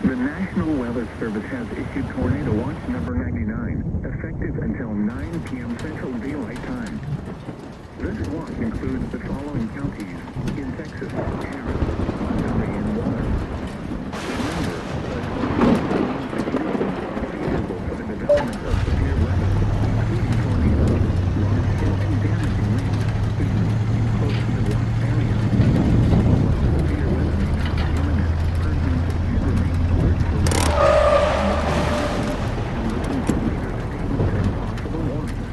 The National Weather Service has issued Tornado Watch number 99, effective until 9 p.m. Central Daylight Time. This watch includes the following counties in Texas: Harris, Montgomery, and Warren. Remember, favorable for the development of severe weather, including tornadoes, large-scale and damaging winds, even close to the watch area. While severe weather may not be imminent, persons should remain alert for weather and listen for later statements and possible warnings.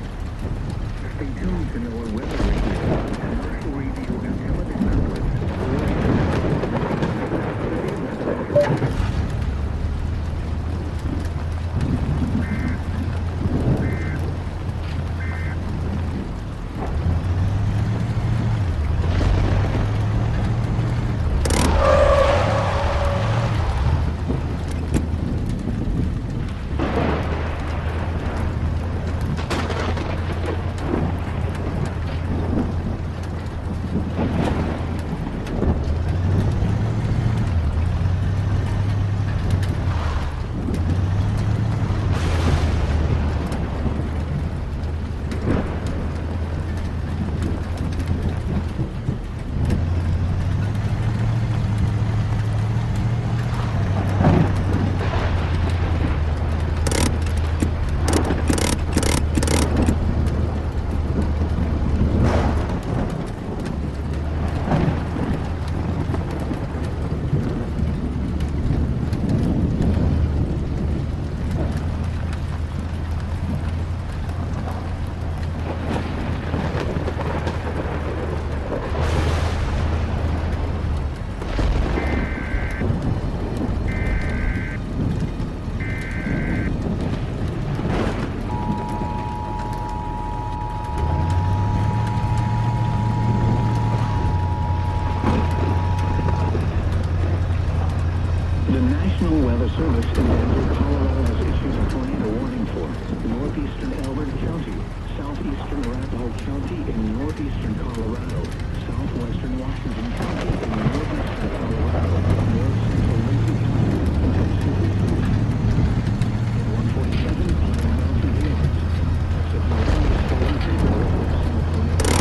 Stay tuned to know weather radio, commercial radio, and television outlets. National Weather Service in Denver, Colorado has issued a tornado warning for northeastern Elbert County, southeastern Arapahoe County in northeastern Colorado, southwestern Washington County in northeastern Colorado, north central Lincoln County until 2 weeks. At 1:47 p.m. Mountain Winds. Submarine is falling capable of some tornadoes.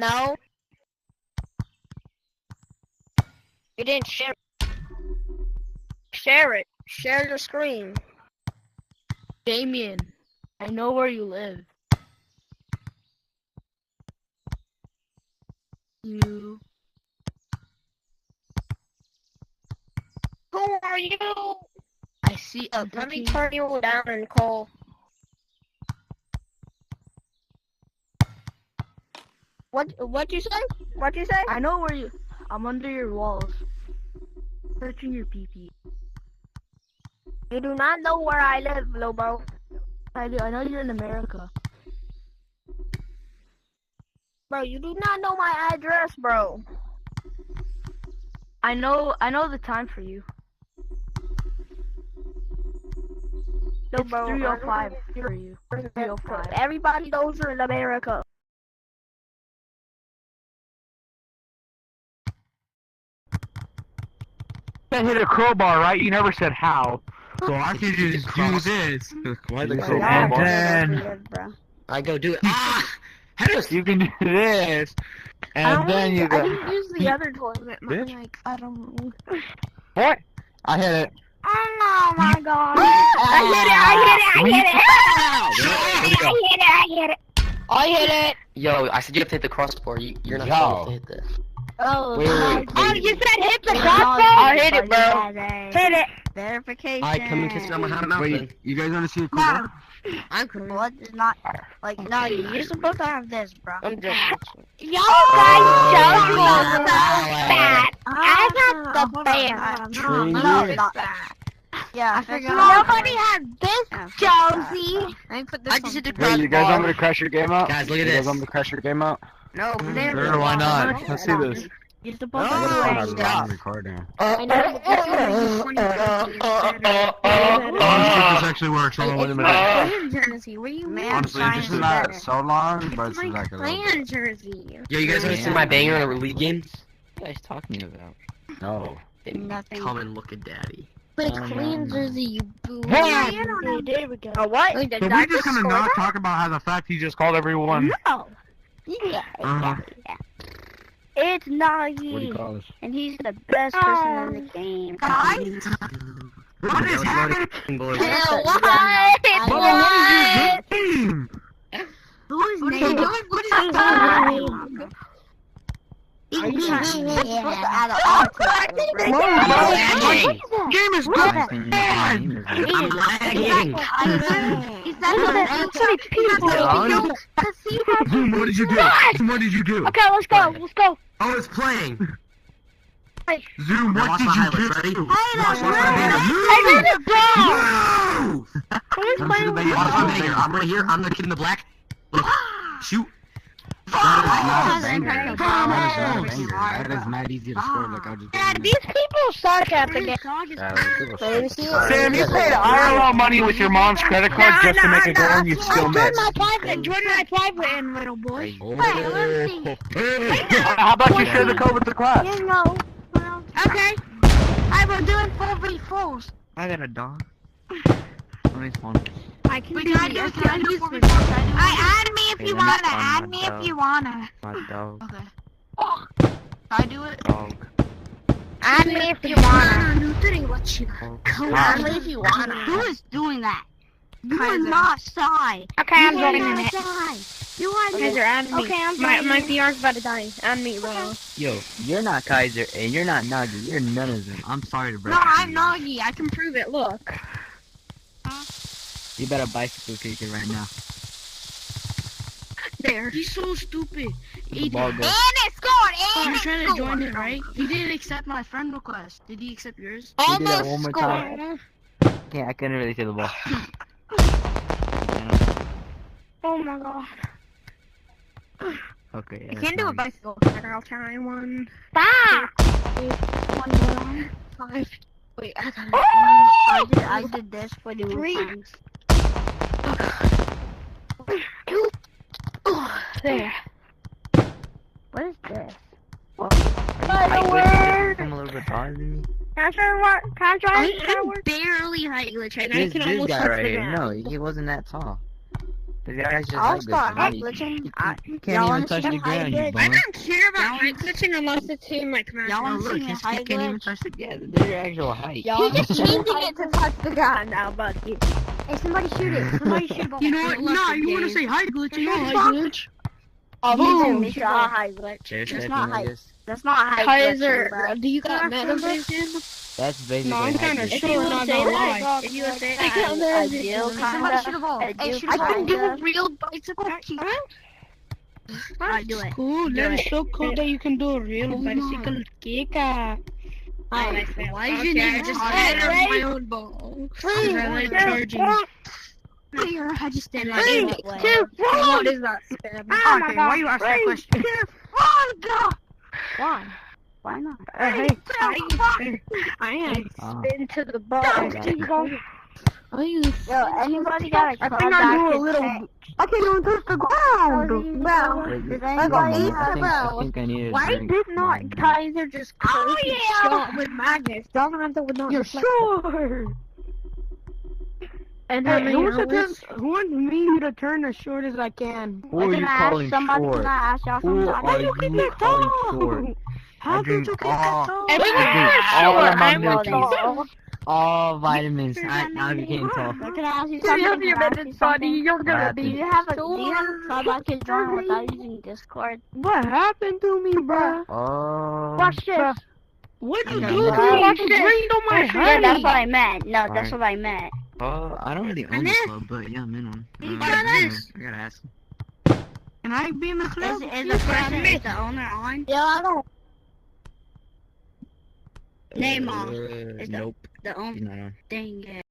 No. You didn't share it. Share it. Share the screen. Damien, I know where you live. You. Who are you? I see a Let me bookie. turn you down and call. What'd you say? What'd you say? I know where you. I'm under your walls. Searching your PP. You do not know where I live, Lobo. I do. I know you're in America. Bro, you do not know my address, bro. I know the time for you. It's Lobo, 3:05 for you. 3:05. Everybody knows you're in America. You hit a crowbar, right? You never said how. So I can just do this. Why the And crowbar? then I go do it. Ah! Headers! you can do this. And then you I go. didn't use the other toilet. Bitch. Like, I don't know. What? I hit it. Oh my god. I hit it. Yo, I said you have to hit the crossbar. You're not Yo. supposed to hit this. Oh, Wait. Oh, you said hit the Wait, crossbar? I hit it, bro. Hit it. Verification. Alright, come and kiss me on my mouth then. Wait, you guys want to see a crowbar? I'm cool. What is not like no, you're supposed to have this, bro. I'm just... Y'all guys joking Oh, about that. I got the band. Stranger? not Yeah, I figured Nobody has this, Josie. Let me put this I just hit the Wait, you guys want me crossbar. to crash your game out? Guys, look at You this. guys want me to crash your game out? No, there. Sure, why not? Let's see this. You're supposed I to gotta do put it. on recording. I know. Honestly, this actually works. Hold on, wait a minute. Clan jersey. What do you mean? Honestly, this is not so long, but it's like a little bit. Clan jersey. Yo, you guys want to see my banger on the league games? What are you guys talking about? No. Then Nothing. come and look at daddy. But clan jersey, you boo. There we go. Oh, what? So we're just gonna not talk about how the fact he just called everyone. No. Yeah. Uh-huh. It's What do you Nagi, call this? and he's the best person in the game. Guys? What is happening? Boys. What? Who's What name? What is that? Game is Nice name, bad. name is I'm lagging. Zoom, what did you do? Zoom, what did you do? Okay, let's go. Let's go. Oh, it's playing. Zoom, Now what watch did my you highlights, do? ready? Move! Watch my I did it, bro. Move! Who's Come to the playing? banger. Watch my banger. I'm right here. I'm the kid in the black. Look. Shoot. That is not a Oh, banger. that's That is not a oh, banger. That is not easy to score. Like I was just Yeah, doing these people suck at the game. Sam, you paid IRL money with your mom's credit card just to make a goal and you still missed. Join my private end, little boy. How about you share the code with the class? You know. Okay. I will do it 4v4s. I got a dog. Nice one. I can do this. Add me if you wanna. Add me if you wanna. My dog. Okay. I do it. Dog. Add me if you wanna. Dog. Add me if you wanna. Who is doing that? You are not shy. Okay, I'm joining it. You are Kaiser, add me. Okay, I'm my joining my it. PR's about to die. Add me, bro. Yo, you're not Kaiser and you're not Nagi. You're none of them. I'm sorry to break No, it to I'm you. Nagi. I can prove it. Look. You better bicycle kick it right now. There. He's so stupid. The ball goes. And it scored. You're And it trying to scored. join it, right? He didn't accept my friend request. Did he accept yours? You do that Almost one more scored. time. Yeah, I couldn't really see the ball. Oh my god. Okay. I yeah, can't do a Nagi. bicycle. I'll try one. Stop. 1, 5. Wait, I got it. I did this for the 3. times. There. What is this? By the word. I'm a little bit taller than me. Can I try what? Can I try? I'm barely height glitch, and I This can almost guy touch right the here. ground. No, he wasn't that tall. The guys just I'll like start glitching. high You glitching. can't Y'all even wanna touch see the a high ground, you glitch? bum. I don't care about Y'all- height glitching unless it's in like Y'all Smash wanna Bros. see Look, a his high kid can't even glitch? touch the. Yeah, their actual height. Y'all He's wanna just see a changing high it to glitch? touch the ground now, buddy. Hey, somebody shoot it. Somebody shoot a ball. You know what? No, you want to say high glitch? You know high glitch? Oh, Boom. me too. High glitch. There's That's that not thing, I high. guess. That's not high Kaiser, glitching, bro. do you got meta vision? That's basically No, I'm height kind of glitch. sure. you would Not say gonna that, lie. if you would say I that, got meta I vision. do Somebody kinda. shoot a ball. I do I can do kinda. real bicep curls. I do it. Cool. Do That is it. so cool that you can do a real bicycle kick. Why is your Okay, I name just Connor? added my own ball. Because I like charging. I just did like Three, that. 2, 1. What is that spam? Okay, why you ask that question? Why? Why not? Hey, I am spin to the ball. I use. Yo, anybody got a I club think I that do a can little. take- I can't even touch the ground. Well, Does I anybody think, have I think I need a why drink. did not Kaiser just curse shot with magnets? Donald would not. You're sure. And hey, who wants me to turn as short as I can? Who are you calling somebody short? can I ask y'all Who something? are you calling short? How I drink did you get all- that tall? I drink all of my milk teas. All vitamins. I became tall. Can I ask you Give something? me a Can I ask minute, you buddy. something? You're What gonna happened? Do be. you have a club I can join without using Discord? What happened to me, bro? Watch this. What you Okay, do well, to me? watch You this. rained on my Yeah, head. that's what I meant. No, that's Alright. what I meant. I don't really own the club, but yeah, I'm in on. What is this? I gotta ask. Can I be in the club? Is the owner on? Yeah, I don't. Name off. Is the- Nope. The owner. He's not on. Dang it.